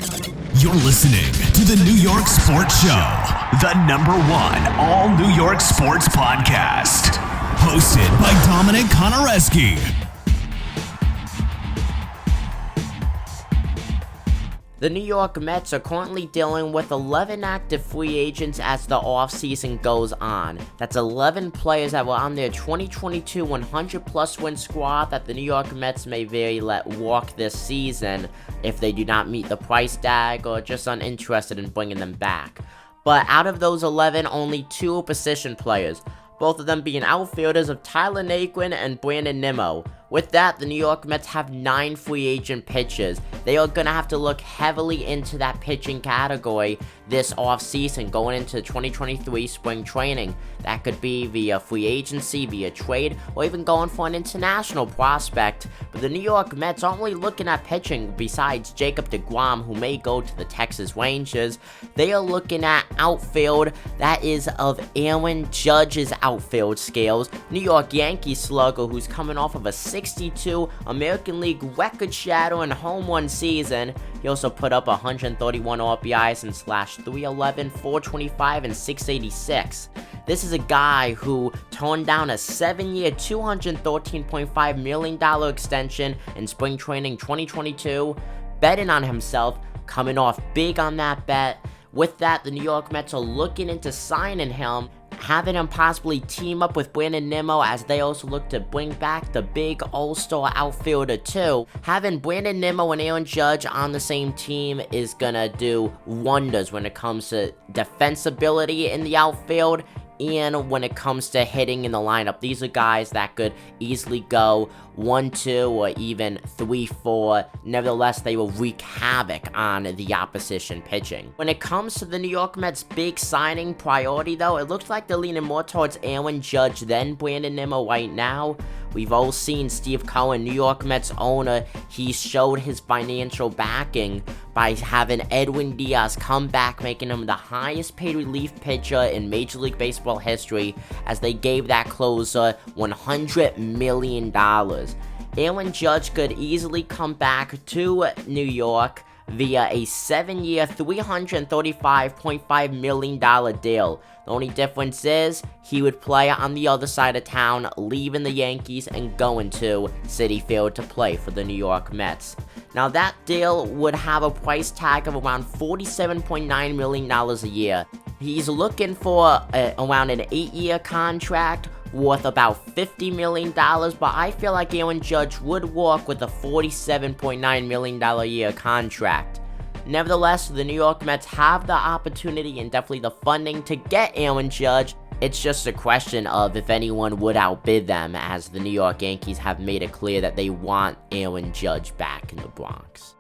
You're listening to the New York Sports Show, the #1 all New York sports podcast. Hosted by Dominic Konareski. The New York Mets are currently dealing with 11 active free agents as the offseason goes on. That's 11 players that were on their 2022 100-plus win squad that the New York Mets may very let walk this season if they do not meet the price tag or just uninterested in bringing them back. But out of those 11, only 2 are position players, both of them being outfielders of Tyler Naquin and Brandon Nimmo. With that, the New York Mets have 9 free agent pitchers. They are going to have to look heavily into that pitching category this offseason going into 2023 spring training. That could be via free agency, via trade, or even going for an international prospect. But the New York Mets aren't really looking at pitching besides Jacob deGrom, who may go to the Texas Rangers. They are looking at outfield that is of Aaron Judge's outfield scales. New York Yankees slugger who's coming off of a 62 American League record-shattering home run season. He also put up 131 RBIs and slashed .311, .425, and .686. This is a guy who turned down a 7-year, $213.5 million extension in spring training 2022, betting on himself, coming off big on that bet. With that, the New York Mets are looking into signing him, having him possibly team up with Brandon Nimmo as they also look to bring back the big all-star outfielder too. Having Brandon Nimmo and Aaron Judge on the same team is gonna do wonders when it comes to defensibility in the outfield and when it comes to hitting in the lineup. These are guys that could easily go 1-2 or even 3-4. Nevertheless, they will wreak havoc on the opposition pitching. When it comes to the New York Mets' big signing priority though, it looks like they're leaning more towards Aaron Judge than Brandon Nimmo right now. We've all seen Steve Cohen, New York Mets owner. He showed his financial backing by having Edwin Diaz come back, making him the highest paid relief pitcher in Major League Baseball history as they gave that closer $100 million. Aaron Judge could easily come back to New York via a 7-year, $335.5 million deal. The only difference is he would play on the other side of town, leaving the Yankees and going to Citi Field to play for the New York Mets. Now that deal would have a price tag of around $47.9 million a year. He's looking for around an 8-year contract worth about $50 million, but I feel like Aaron Judge would walk with a $47.9 million a year contract. Nevertheless, the New York Mets have the opportunity and definitely the funding to get Aaron Judge. It's just a question of if anyone would outbid them, as the New York Yankees have made it clear that they want Aaron Judge back in the Bronx.